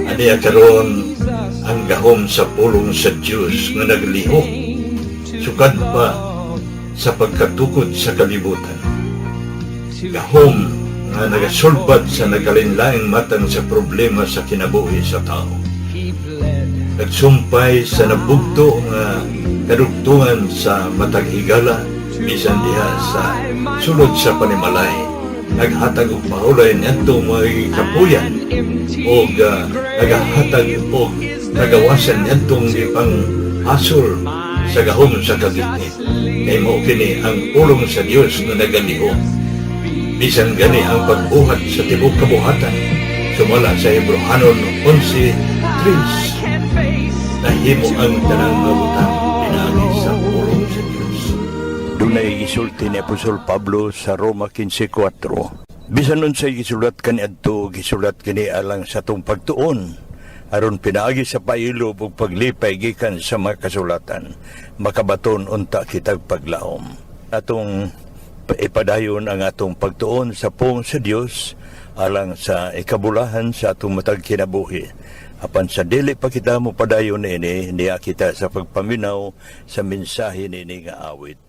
Aniya karon ang gahom sa pulong sa Diyos nga naglihok, sukad pa sa pagkatukod sa kalibutan. Gahom nga nagasulbad sa nagalinlaing matang sa problema sa kinabuhi sa tao. Nagsumpay sa nabugto nga kadugtungan sa matag higala, bisan diha sa sulod sa panimalay. Naghatag og mahulay ngadto mga kapuyan o nagahatag og nagawasan ngadtong ipang hasol sa gahom sa kagitnit. Kay mao kini ang pulong sa Dios nga nagalihok. Bisan gani ang pagbuhat sa tibuok kabuhatan, sumala sa Hebrehanon 11:3, nahimo ang tanang mabutang pinaagi sa pulong sa Dios. Dunay gisulti ni Apostol Pablo sa Roma 15:4. Bisan nun sa gisulat kaniadto, gisulat kini alang sa tong pagtuon, aron pinaagi sa pailob ug paglipay gikan sa mga kasulatan, makabaton unta kitag paglaom. Atong ipadayon ang atong pagtuon sa pong sa Dios alang sa ikabulahan sa atong matag kinabuhi. Apan sa dili pa kita mo padayon ini, niya kita sa pagpaminaw sa mensahe nini nga awit.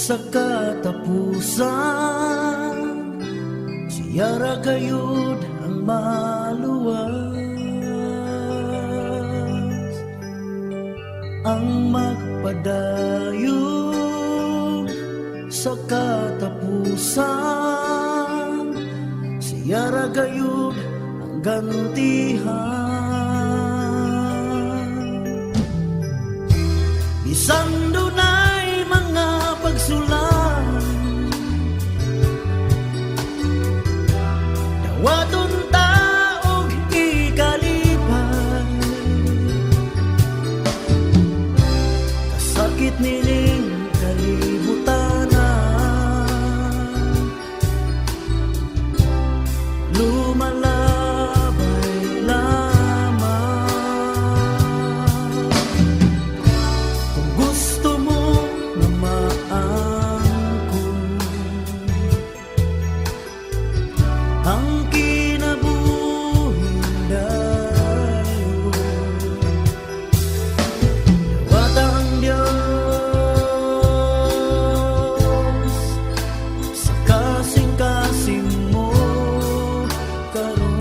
Sa katapusan, siyara kayod ang maluwas. Ang magpadayon sa katapusan, siyara kayod ang gantihan. Bisan dunay mga pagsulan, dawaton taog ikalipay, kasakit nining kalibutanan, lumalabay lamang. Kung gusto mo na maangkon ang kinabuhi dayon, dawata ang Diyos sa kasing-kasing mo karon.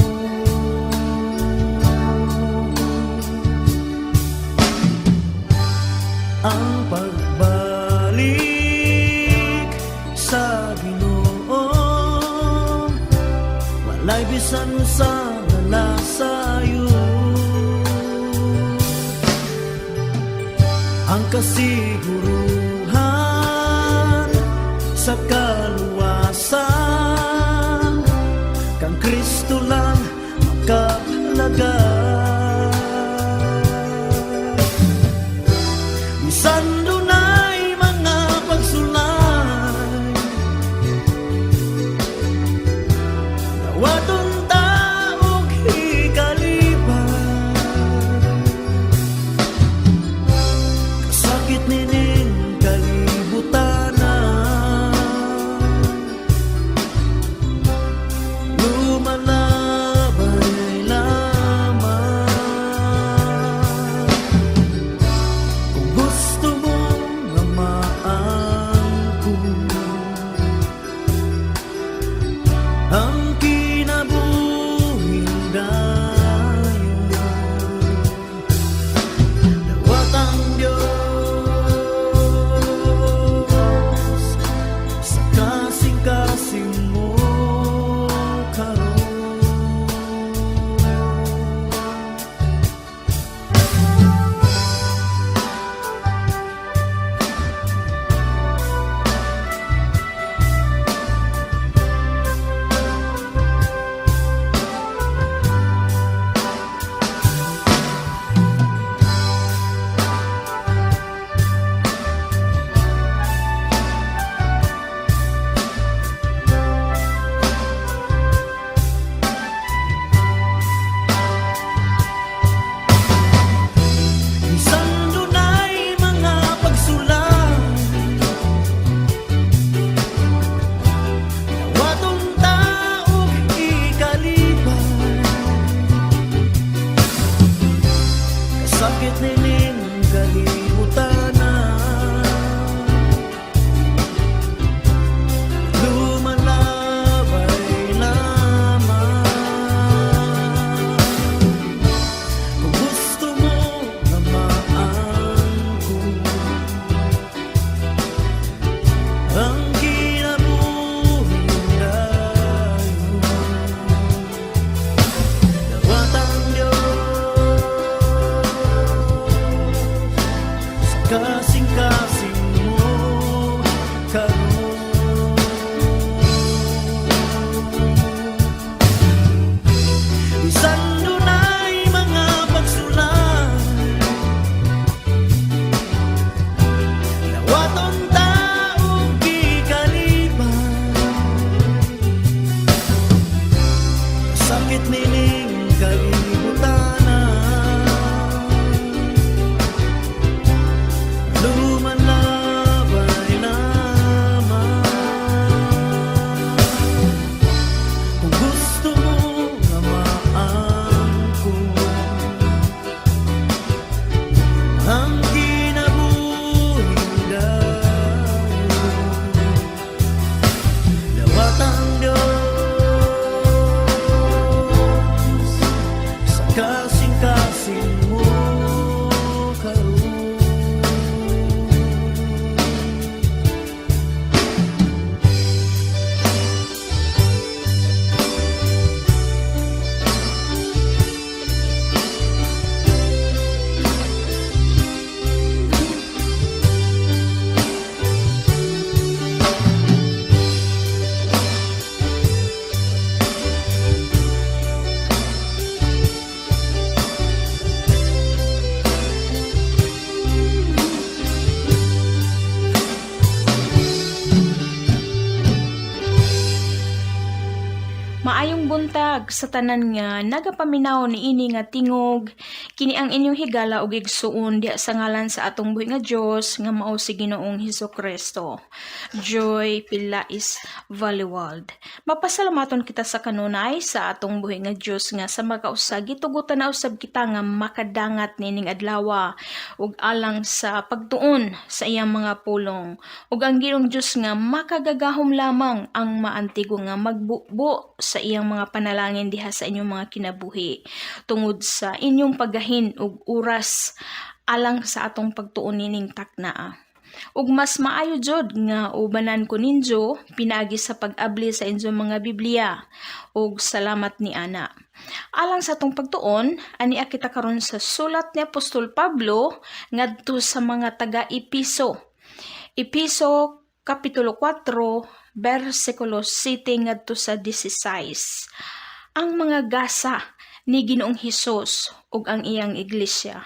Ang pagbalik sa Ginoo, walay bisan sa nalasayo. Ang kasiguruhan sa kaluwasan, kang Kristo lang makalagay. Bisan dunay mga pagsulay, dawaton taog ikalipay, kasakit nining kalibutanan, lumalabay lamang. karon. Bisan dunay mga pagsulay, nawaton taong gikaliban. Sakit nining kalibutan, lumalabay naman. Kung gusto mo na maangkon ang kinabuhing dayon, dawat ang Diyos sa kasing-kasing mo karon. Maayong buntag sa tanan nga nagapaminaw ni ini nga tingog kini ang inyong higala ug igsuon diha sa ngalan sa atong buhi nga Dios nga mao si Ginoong Hesukristo. Joy Pilais Valleyworld. Mapasalamaton kita sa kanunay sa atong buhi nga Dios nga sa makausag gitugutan na usab kita nga makadangat nining adlaw ug alang sa pagtuon sa iyang mga pulong ug ang Ginoong Dios nga makagagahom lamang ang maantigo nga magbubo sa iyang mga panalangin diha sa inyong mga kinabuhi tungod sa inyong paggahin ug oras alang sa atong pagtuon nining taknaa. Ug mas maayo jud nga ubanan ko ninyo pinagi sa pag-abli sa inyong mga Biblia ug salamat ni ana. Alang sa atong pagtuon, ania kita karon sa sulat ni Apostol Pablo ngadto sa mga taga-Episo. Episo kapitulo 4 versikulo 7 ngadto sa 16. Ang mga gasa ni Ginoong Hesus ug ang iyang iglesia.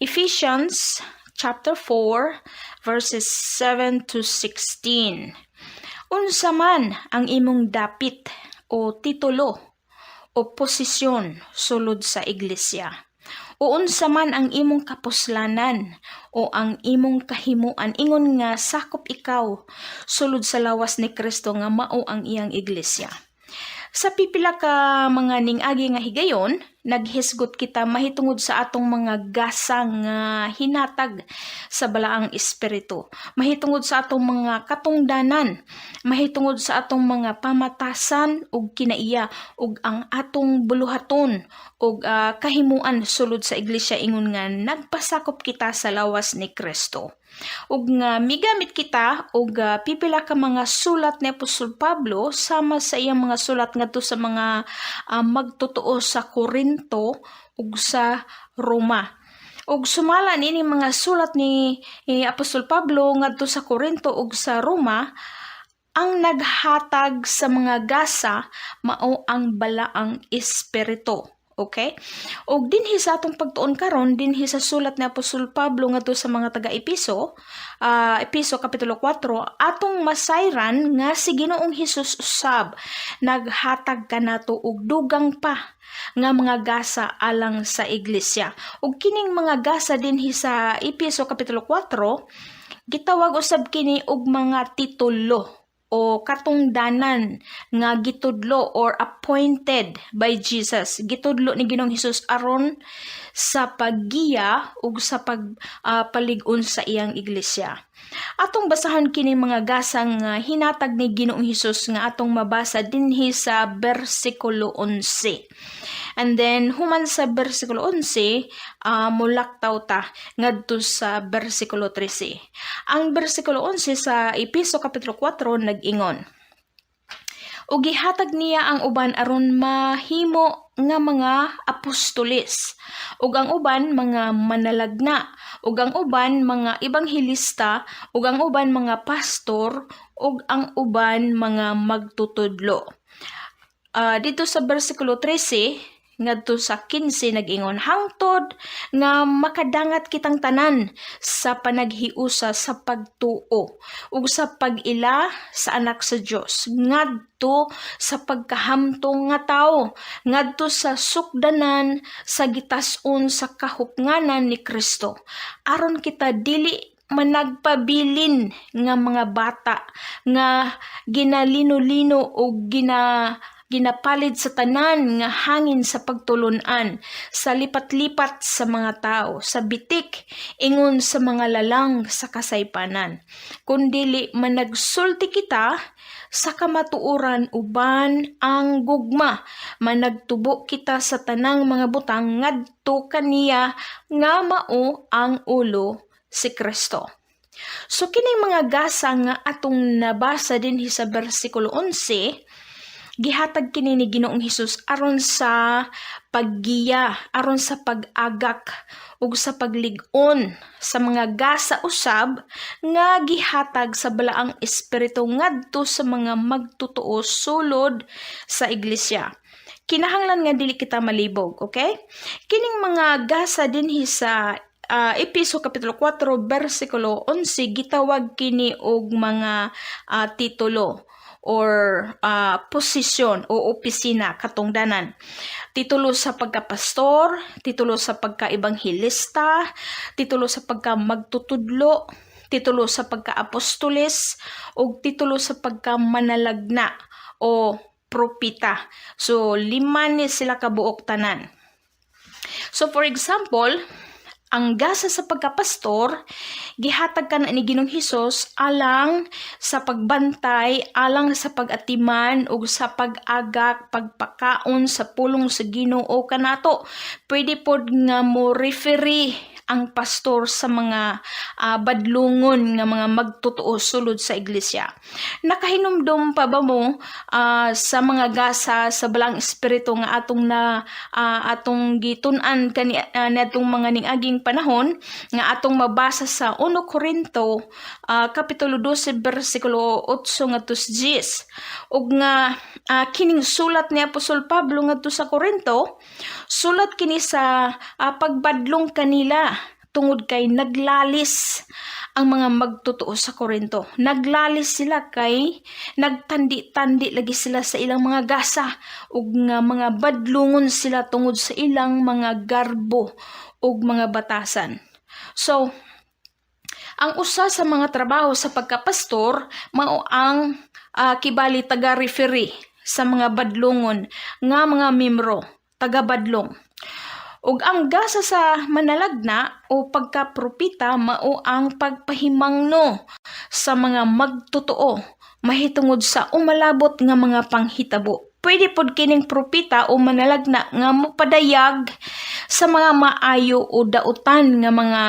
Ephesians chapter 4 verses 7 to 16. Unsa man ang imong dapit o titulo o posisyon sulod sa iglesia, o unsa man ang imong kapuslanan o ang imong kahimuan ingon nga sakop ikaw sulod sa lawas ni Kristo nga mao ang iyang iglesia. Sa pipila ka mga ning-agi nga higayon, naghisgot kita mahitungod sa atong mga gasang hinatag sa balaang espiritu, mahitungod sa atong mga katungdanan, mahitungod sa atong mga pamatasan ug kinaiya ug ang atong buluhaton ug kahimuan sulod sa iglesia ingon nga nagpasakop kita sa lawas ni Kristo. Ug nga migamit kita og pipila ka mga sulat ni Apostol Pablo sama sa iyang mga sulat ngadto sa mga magtotoo sa Korinto ug sa Roma. Ug sumala nini mga sulat ni Apostol Pablo ngadto sa Korinto ug sa Roma, ang naghatag sa mga gasa mao ang balaang espiritu. Okay? Og dinhi sa atong pagtuon karon dinhi sa sulat ni Apostol Pablo ngadto sa mga taga-Episo, Episo kapitulo 4, atong masayran nga si Ginoong Hesus usab naghatag kanato og dugang pa nga mga gasa alang sa iglesia. Ug kining mga gasa dinhi sa Episo kapitulo 4 gitawag usab kini og mga titulo o katungdanan nga gitudlo or appointed by Jesus. Gitudlo ni Ginoong Hesus aron sa paggiya ug sa pagpalig-on sa iyang iglesia. Atong basahan kini mga gasang hinatag ni Ginoong Hesus nga atong mabasa dinhi sa bersikulo 11. And then human sa bersikulo 11, mulaktaw ta ngadto sa bersikulo 13. Ang bersikulo 11 sa Episo kapitulo 4 nag-ingon: ug gihatag niya ang uban aron mahimo nga mga apostoles, ug ang uban mga manalagna, ug ang uban mga ebanghelista, ug ang uban mga pastor, ug ang uban mga magtutudlo. Dito sa versikulo 13 ngadto sa 15 nag-ingon, hangtod nga makadangat kitang tanan sa panaghiusa sa pagtuo ug sa pag-ila sa anak sa Dios, ngadto sa pagkahamtong nga tawo, ngadto sa sukdanan sa gitas-on sa kahupnganan ni Kristo, aron kita dili managpabilin nga mga bata nga ginalino-lino o ginapalit sa tanan nga hangin sa pagtulunan, sa lipat-lipat sa mga tao, sa bitik, ingon sa mga lalang sa kasaypanan. Kundili managsulti kita sa kamatuoran uban ang gugma, managtubo kita sa tanang mga butang ngadto kaniya nga mao ang ulo si Kristo. So kining mga gasa nga atong nabasa dinhi sa bersikulo 11, gihatag kini ni Ginoong Hesus aron sa paggiya, aron sa pag-agak ug sa paglig-on sa mga gasa usab nga gihatag sa balaang espiritu ngadto sa mga magtutuo sulod sa iglesia. Kinahanglan nga dili kita malibog, okay? Kining mga gasa dinhi sa Epeso Kapitulo 4, versikulo 11, gitawag kini og mga titulo or posisyon o opisina katungdanan. Titulo sa pagkapastor, titulo sa pagkaebanghelista, titulo sa pagkamagtutudlo, titulo sa pagkaapostoles, ug titulo sa pagkamanalagna o propita. So 5 ni sila kabuok tanan. So for example, ang gasa sa pagkapastor, gihatag ka na ni Ginoong Hesus alang sa pagbantay, alang sa pag-atiman ug sa pag-agak, pagpakaon sa pulong sa Ginoo kanato. Pwede pod nga mo referee ang pastor sa mga badlungon nga mga magtutuo sulod sa iglesia. Nakahinumdum pa ba mo sa mga gasa sa balang espiritu nga atong gitun-an kani natong mga ning-aging panahon nga atong mabasa sa 1 Korinto kapitulo 12 bersikulo 8 ngadto 10, ug nga kining sulat ni Apostol Pablo ngadto sa Korinto, sulat kini sa pagbadlong kanila tungod kay naglalis ang mga magtutuo sa Korinto. Naglalis sila kay nagtandi-tandi lagi sila sa ilang mga gasa ug nga mga badlungon sila tungod sa ilang mga garbo ug mga batasan. So, ang usa sa mga trabaho sa pagkapastor mao ang kibali taga-referee sa mga badlungon nga mga membro, taga-badlong. Ug ang gasa sa manalagna o pagkapropita mao ang pagpahimangno sa mga magtutuo mahitungod sa umalabot nga mga panghitabo. Pwede pod kining propita o manalagna nga mopadayag sa mga maayo o dautan nga mga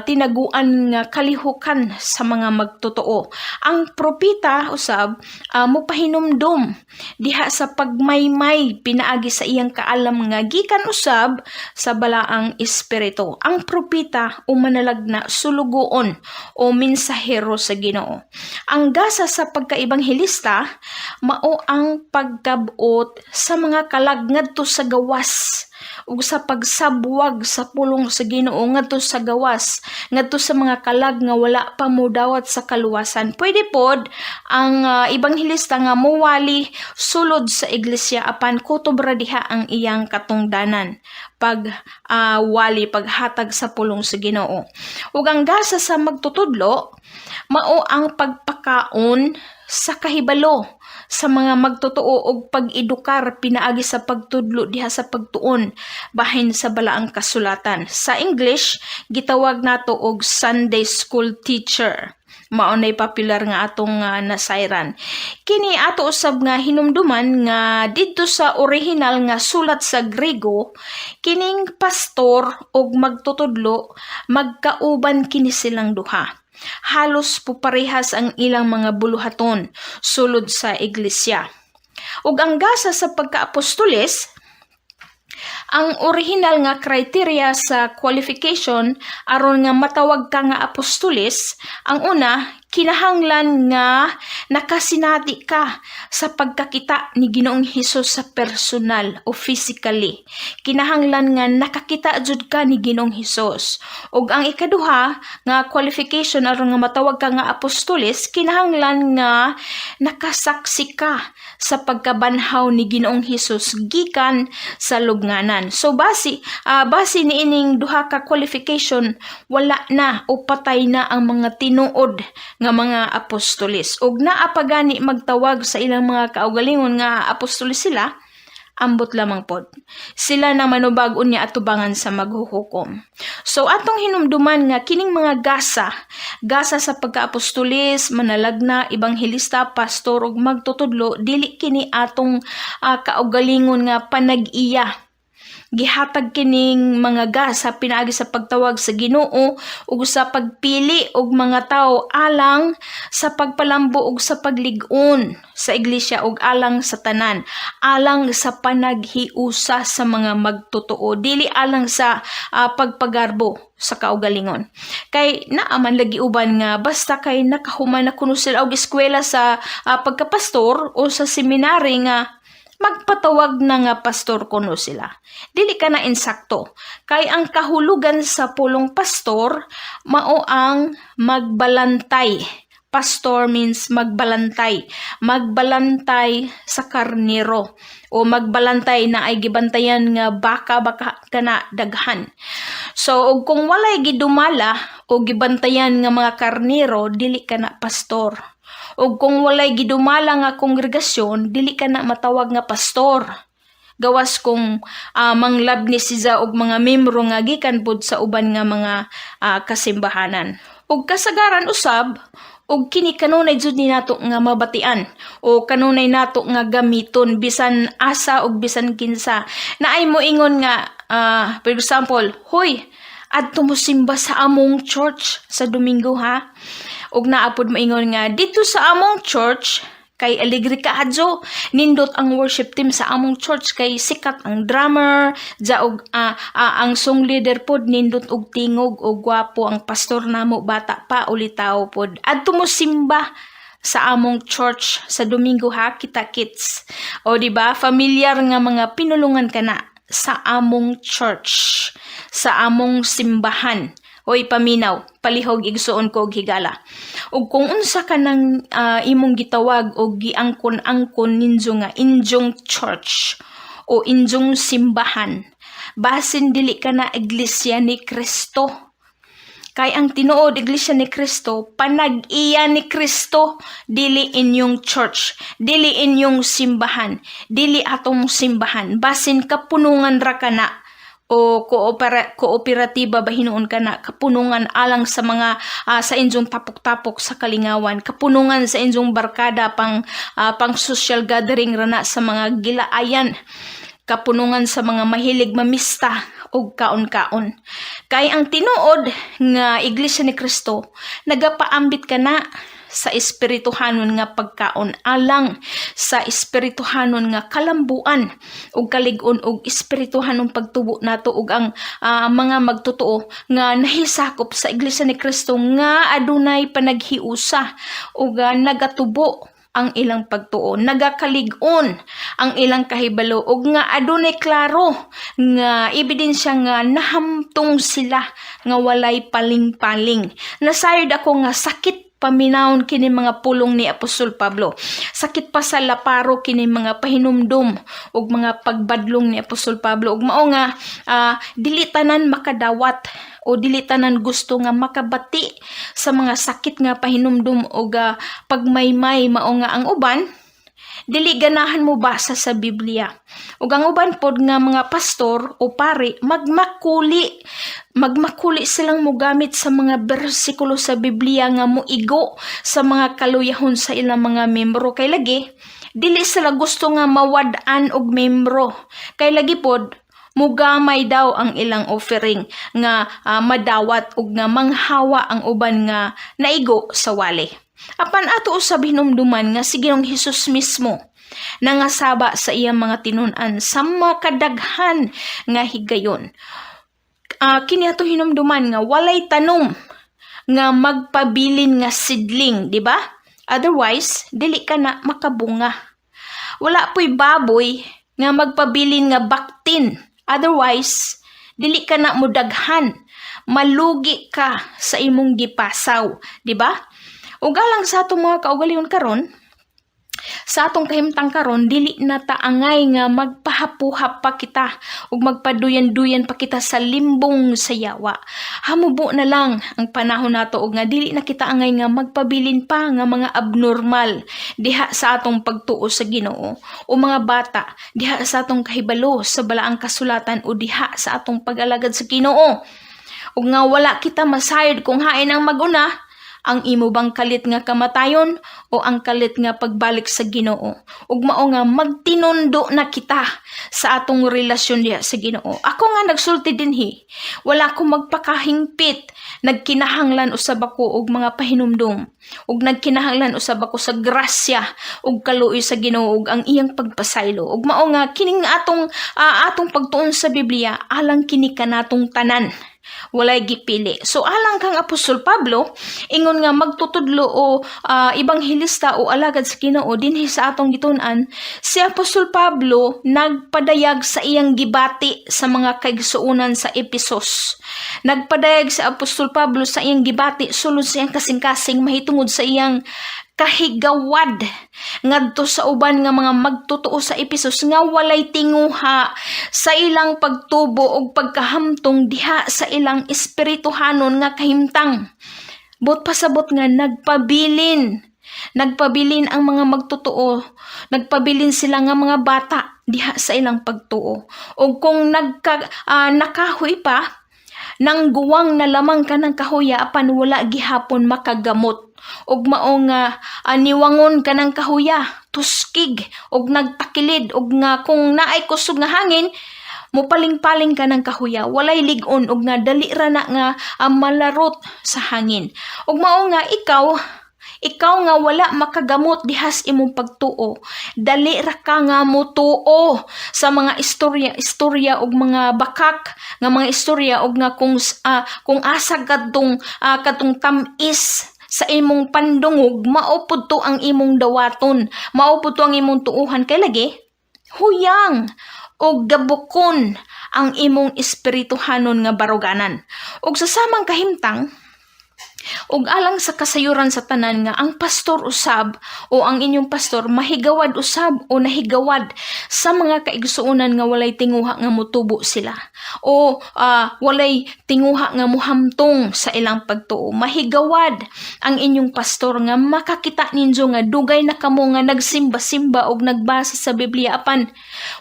tinaguan nga kalihukan sa mga magtutuo. Ang propita usab mopahinumdum diha sa pagmaymay pinaagi sa iyang kaalam nga gikan usab sa balaang espiritu. Ang propita o manalagna sulugoon o mensahero sa Ginoo. Ang gasa sa pagkaebanghelista mao ang pagkabot sa mga kalag ngadto sa gawas ug sa pagsabwag sa pulong sa Ginoo ngadto sa gawas, ngadto sa mga kalag nga wala pa modawat sa kaluwasan. Pwede pod ang ebanghelista nga mowali sulod sa iglesia apan kutob ra diha ang iyang katungdanan wali paghatag sa pulong sa Ginoo. Ug ang gasa sa magtutudlo mao ang pagpakaon sa kahibalo sa mga magtutuo og pag-edukar pinaagi sa pagtudlo diha sa pagtuon bahin sa balaang kasulatan. Sa English gitawag nato og Sunday school teacher. Mao nay popular nga atong nasayran. Kini ato usab nga hinumduman nga didto sa original nga sulat sa Grego, kining pastor og magtutudlo magkauban kini silang duha. Halos puparehas ang ilang mga buluhaton sulod sa iglesia. ug ang gasa sa pagka-apostoles, ang original nga criteria sa qualification aron nga matawag ka nga apostoles, ang una, kinahanglan nga nakasinati ka sa pagkakita ni Ginoong Hesus sa personal o physically. Kinahanglan nga nakakita jud ka ni Ginoong Hesus. Ug ang ikaduha nga qualification aron nga matawag ka nga apostoles, kinahanglan nga nakasaksi ka sa pagkabanhaw ni Ginoong Hesus gikan sa lubnganan. So base niining duha ka qualification, wala na o patay na ang mga tinuod nga mga apostoles. Ug naa pa gani magtawag sa ilang mga kaugalingon nga apostoles sila, ambot lamang pod. Sila na manubag unya atubangan sa maghuhukom. So atong hinumduman nga kining mga gasa sa pagkaapostoles, manalagna, ebanghelista, pastor ug magtutudlo, dili kini atong kaugalingon nga panag-iya. Gihatag kining mga gasa pinaagi sa pagtawag sa Ginoo ug sa pagpili og mga tawo alang sa pagpalambo ug sa paglig-on sa iglesia ug alang sa tanan, alang sa panaghiusa sa mga magtotoo, dili alang sa pagpagarbo sa kaugalingon. Kay naa man lagi uban nga basta kay nakahuman na kuno sila og eskwela sa pagkapastor o sa seminary nga magpatawag na nga pastor kuno sila. Dili ka na insakto. Kay ang kahulugan sa pulong pastor, mao ang magbalantay. Pastor means magbalantay. Magbalantay sa karnero. O magbalantay na ay gibantayan nga baka kana daghan. So, kung walay gidumala o gibantayan nga mga karnero, dili ka na pastor. O kung walay gidumala nga kongregasyon, dili ka na matawag nga pastor. Gawas kung manglab ni siya og mga membro nga gikan pod sa uban nga mga kasimbahanan. Og kasagaran usab, og kini kanunay jud ni nato nga mabatian o kanunay nato nga gamiton bisan asa og bisan kinsa. Naay mo ingon nga, for example, hoy, adto mo simba sa among church sa Domingo ha. Og naapod maingon nga dito sa among church kay alegre ka adjo, nindot ang worship team sa among church kay sikat ang drummer, og ang song leader pod nindot og tingog og gwapo ang pastor namo bata pa ulitaw pod. Adto mo simba sa among church sa Domingo ha, kita kids. O di ba familiar nga mga pinulungan kana sa among church, sa among simbahan. Hoy paminaw, palihog igsuon ko og higala. Ug kung unsa ka nang imong gitawag og giangkon-angkon ninyo nga injong church o injong simbahan, basin dili ka na iglesia ni Kristo. Kay ang tinuod iglesia ni Kristo, panag-iya ni Kristo, dili inyong church, dili inyong simbahan, dili atong simbahan, basin kapunungan ra kana o kooperatiba ba hinuon ka na, kapunungan alang sa mga sa injong tapok-tapok sa kalingawan, kapunungan sa injong barkada pang social gathering rana sa mga gilaayan, kapunungan sa mga mahilig mamista og kaon-kaon. Kay ang tinuod nga iglesia ni Kristo, nagapaambit ka na sa espirituhanon nga pagkaon alang sa espirituhanon nga kalambuan ug kalig-on ug espirituhanong pagtubo nato ug ang mga magtotoo nga nahisakop sa iglesia ni Kristo nga adunay panaghiusa ug nagatubo ang ilang pagtuo, nagakalig-on ang ilang kahibalo ug nga adunay klaro nga ebidensya nga nahamtong sila nga walay paling-paling. Nasayod ako nga sakit paminawon kini mga pulong ni Apostol Pablo. Sakit pa sa laparo kini mga pahinumdum ug mga pagbadlong ni Apostol Pablo. Ug mao nga dili tanan makadawat o dili tanan gusto nga makabati sa mga sakit nga pahinumdum ug pagmaymay. Mao nga ang uban dili ganahan mo basa sa Biblia. Ug ang uban pod nga mga pastor o pari magmakuli silang mogamit sa mga bersikulo sa Biblia nga moigo sa mga kaluyahon sa ilang mga membro. Kay lagi dili sila gusto nga mawad-an og membro. Kay lagi pod mugamay daw ang ilang offering nga madawat ug nga manghawa ang uban nga naigo sa wali. Apan ato usab hinumduman nga si Ginoong Hesus mismo nangasaba sa iyang mga tinun-an sa makadaghan nga higayon. Kini ato hinumduman nga walay tanom nga magpabilin nga sidling, di ba? Otherwise, dili ka na makabunga. Wala po'y baboy nga magpabilin nga baktin. Otherwise, dili ka na mudaghan. Malugi ka sa imong gipasaw, di ba? Ug alang sa atong mga kaugalingon karon, sa atong kahimtang karon, dili na taangay nga magpahapuhap pa kita ug magpaduyan-duyan pa kita sa limbong sayawa. Hamubo na lang ang panahon nato ug nga dili na kita angay nga magpabilin pa nga mga abnormal diha sa atong pagtuo sa Ginoo, o mga bata diha sa atong kahibalo sa balaang kasulatan o diha sa atong pag-alagad sa Ginoo. Ug nga wala kita masayod kung hain ang maguna, ang imo bang kalit nga kamatayon o ang kalit nga pagbalik sa Ginoo. Ug mao nga magtinundo na kita sa atong relasyon diha sa Ginoo. Ako nga nagsulti dinhi, wala ko magpakahingpit, nagkinahanglan usab ako og mga pahinumdom, ug nagkinahanglan usab ako sa grasya ug kaluoy sa Ginoo ug ang iyang pagpasaylo. Ug mao nga kining atong pagtuon sa Biblia, alang kini kanatong tanan. Walay gipili. So alang kang Apostol Pablo, ingon nga magtutudlo o ibanghilista o alagad sa Ginoo dinhi sa atong gitun-an, si Apostol Pablo nagpadayag sa iyang gibati sa mga kaigsuonan sa Ephesus. Nagpadayag si Apostol Pablo sa iyang gibati sulod sa iyang kasing-kasing mahitungod sa iyang kahigawad ngadto sa uban nga mga magtotoo sa Ephesus nga walay tinguha sa ilang pagtubo ug pagkahamtong diha sa ilang espirituhanon nga kahimtang. But pasabot nga nagpabilin ang mga magtotoo, nagpabilin sila nga mga bata diha sa ilang pagtuo. Ug kung nakahoy pa, nang guwang na lamang ka ng kahuya apan wala gihapon makagamot. Og mao nga niwangon ka ng kahuya, tuskig og nagtakilid og nga kung naay kusog nga hangin, mupaling-paling ka ng kahuya, walay ligon og nga dali ra na nga malarot sa hangin. Og mao nga ikaw nga wala makagamot dihas imong pagtuo, dali ra ka nga motuo sa mga istorya og mga bakak nga mga istorya og nga kung asa kadtong tamis sa imong pandungog, maupod to ang imong dawaton, maupod to ang imong tuuhan, kay lagi huyang o gabukon ang imong espirituhanon nga baruganan. Og sa samang kahimtang, ug alang sa kasayuran sa tanan nga ang pastor usab o ang inyong pastor mahigawad usab o nahigawad sa mga kaigsuonan nga walay tinguha nga motubo sila o walay tinguha nga muhamtong sa ilang pagtuo. Mahigawad ang inyong pastor nga makakita ninyo nga dugay na kamo nga nagsimba-simba og nagbasa sa Biblia apan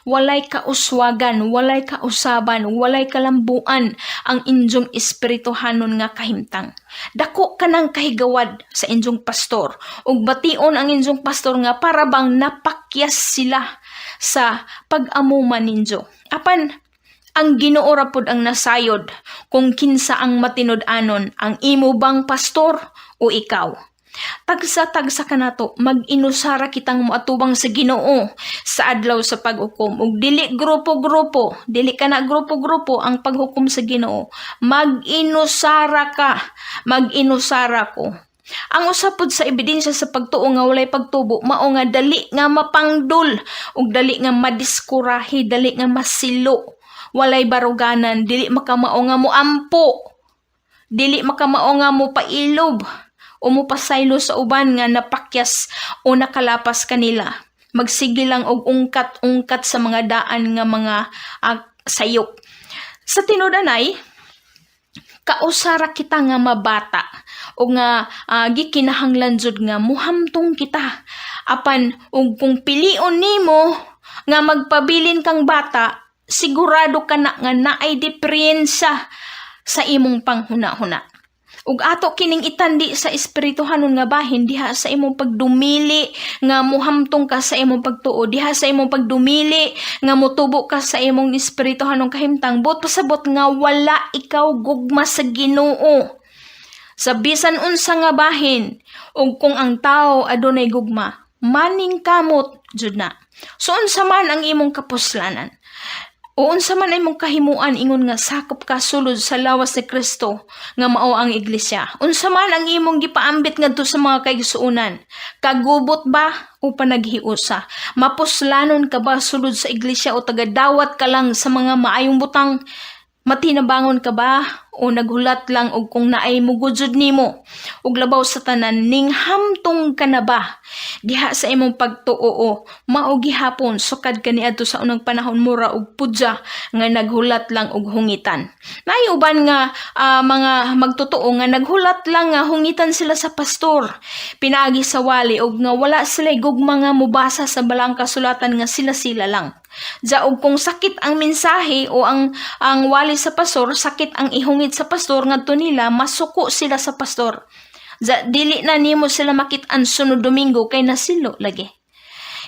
walay kauswagan, walay kausaban, walay kalambuan ang inyong espirituhanon nga kahimtang. Dako ka ng kahigawad sa inyong pastor ug bation ang inyong pastor nga para bang napakyas sila sa pag-amuman ninyo. Apan ang Ginoo ra pud ang nasayod kung kinsa ang matinud-anon, ang imo bang pastor o ikaw. Tagsa-tagsa ka nato, mag-inusara kitang moatubang sa Ginoo sa adlaw sa paghukom. Ug dili grupo-grupo, dili ka na grupo-grupo ang paghukom sa Ginoo. Mag-inusara ka, mag-inusara ko. Ang usapod sa ebidensya sa pagtuo nga walay pagtubo, mao nga dali nga mapangdul, ug dali nga madiskurahi, dali nga masilo. Walay baruganan, dili makamao nga mo ampo, dili makamao nga mo pailob, o mupasaylo sa uban nga napakyas o nakalapas kanila. Magsige lang og ungkat-ungkat sa mga daan nga mga sayop. Sa tinudanay, kausara kita nga mabata o nga gikinahanglan jud nga muhamtong kita. Apan ug kung pilion nimo nga magpabilin kang bata, sigurado ka na nga naay diferensya sa imong panghuna-huna. Ug ato kining itandi sa espirituhanon nga bahin diha sa imong pagdumili nga muhamtong ka sa imong pagtuo, diha sa imong pagdumili nga motubo ka sa imong espirituhanong kahimtang, but pasabot nga wala ikaw gugma sa Ginoo. Sa bisan unsa nga bahin, ug kung ang tao adunay gugma, maning kamot jud na. So unsa man ang imong kapuslanan? O unsa man imong kahimuan ingon nga sakop ka sulod sa lawas ni Kristo nga mao ang iglesia. Unsa man ang imong gipaambit ngadto sa mga kaigsuonan? Kagubot ba o panaghiusa? Mapuslanon ka ba sulod sa iglesia o tagadawat ka lang sa mga maayong butang? Matinabangon ka ba o naghulat lang og kung naay mugudzod nimo? Ug labaw sa tanan ning hamtong ka na ba? Diha sa imong pagtuo mao gihapon sukad kaniadto sa unang panahon mura og pudya nga naghulat lang og hungitan. Naay uban nga mga magtotoo nga naghulat lang nga hungitan sila sa pastor. Pinagi sa wali og nga wala sila gugma nga mubasa sa balang kasulatan nga sila lang. Jaog kung sakit ang mensahe o ang wali sa pastor, sakit ang ihungit sa pastor ngadto nila masuko sila sa pastor. Dili na nimo sila makit-an sunod Domingo kay nasilo lagi.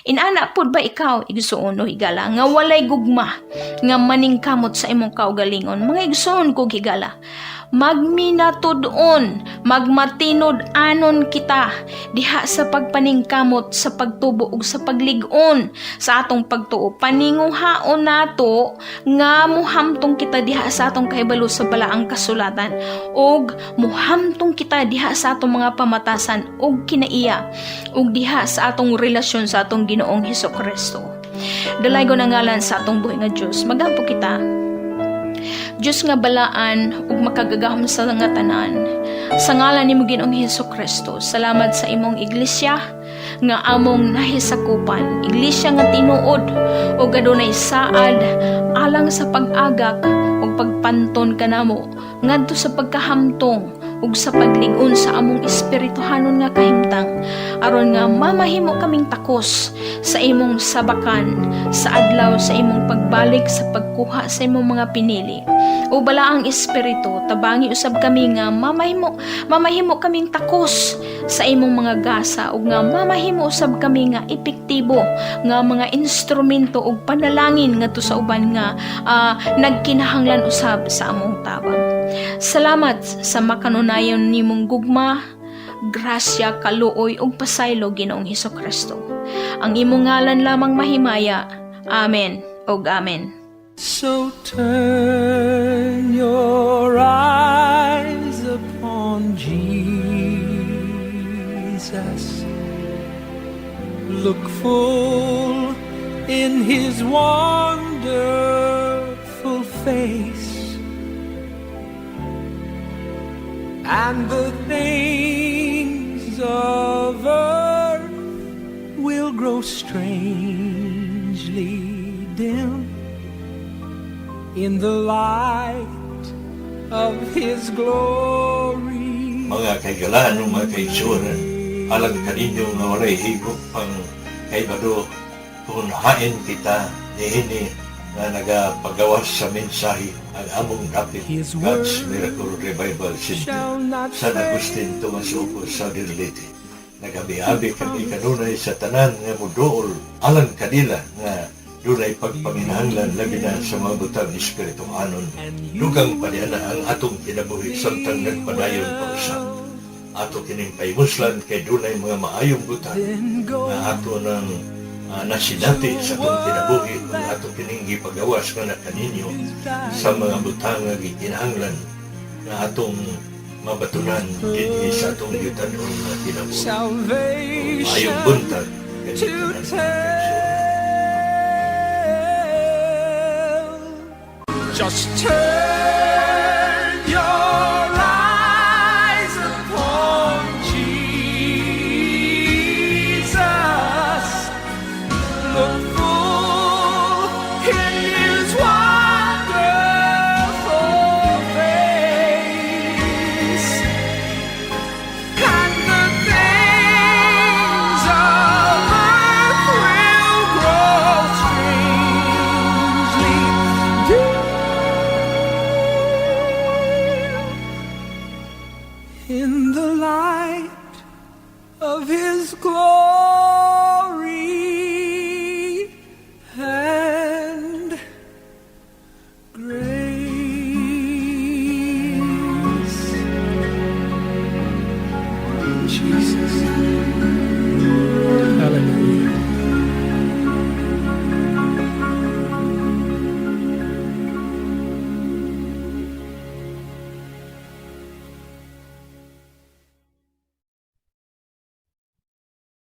Inana pod ba ikaw igsuon o higala nga walay gugma nga maningkamot sa imong kaugalingon? Mga igsuon kog higala, magminatudon, magmatinod anon kita diha sa pagpaningkamot, sa pagtubo ug sa paglig-on sa atong pagtuo. Paninguhaon nato nga muhamtong kita diha sa atong kahibalo sa balaang kasulatan ug muhamtong kita diha sa atong mga pamatasan ug kinaiya ug diha sa atong relasyon sa atong Ginoong Hesukristo. Dalaygon ang ngalan sa atong buhi nga Dios. Magampo kita. Diyos nga balaan ug makagagahom sa nga tanan. Sa ngalan nimo Ginoong Hesukristo, salamat sa imong iglesia nga among nahisakupan. Iglesia nga tinuod ug adunay saad alang sa pag-agak ug pagpanton kanamo ngadto sa pagkahamtong ug sa paglig-on sa among espirituhanon nga kahimtang aron nga mamahimo kaming takos sa imong sabakan sa adlaw sa imong pagbalik sa pagkuha sa imong mga pinili. O balaang espiritu, tabangi usab kami nga mamahimo kaming takos sa imong mga gasa ug nga mamahimo usab kami nga epektibo nga mga instrumento ug panalangin ngadto sa uban nga nagkinahanglan usab sa among tabang. Salamat sa makanunayon nimong gugma, grasya, kaluoy ug pasaylo Ginoong Hesukristo. Ang imong ngalan lamang mahimaya. Amen ug amen. So turn your eyes upon Jesus. Look full in His wonderful face, and the things of earth will grow strangely dim in the light of His glory. Mga kaigalaan ng mga kaigsuonan, alang kaninyo nga walay higop pang kaibado kung hain kita niini na nagapagawas sa mensahe ang among dapit God's Miracle Revival Center San Agustin Tomas Opo sa Dirlite. Nagabi-abi kami kanunay sa tanan nga muduol alang kanila nga dunay pagpanginahanglan labi na sa mga butang espiritu anon. Dugang paniana ang atong kinabuhi samtang nagpadayon pa usap. Ato kining paimuslan kay dunay mga maayong butang nga ato nang nasinati sa atong kinabuhi kung ato kining gipagawas nga na kaninyo sa mga butang nga gikinahanglan nga atong mabatunan dinhi sa atong gitanon nga kinabuhi. Maayong buntag kanina. Just turn your eyes upon Jesus. Look full in His wonderful face, and the things of earth will grow strangely dim in the light of His glory and grace.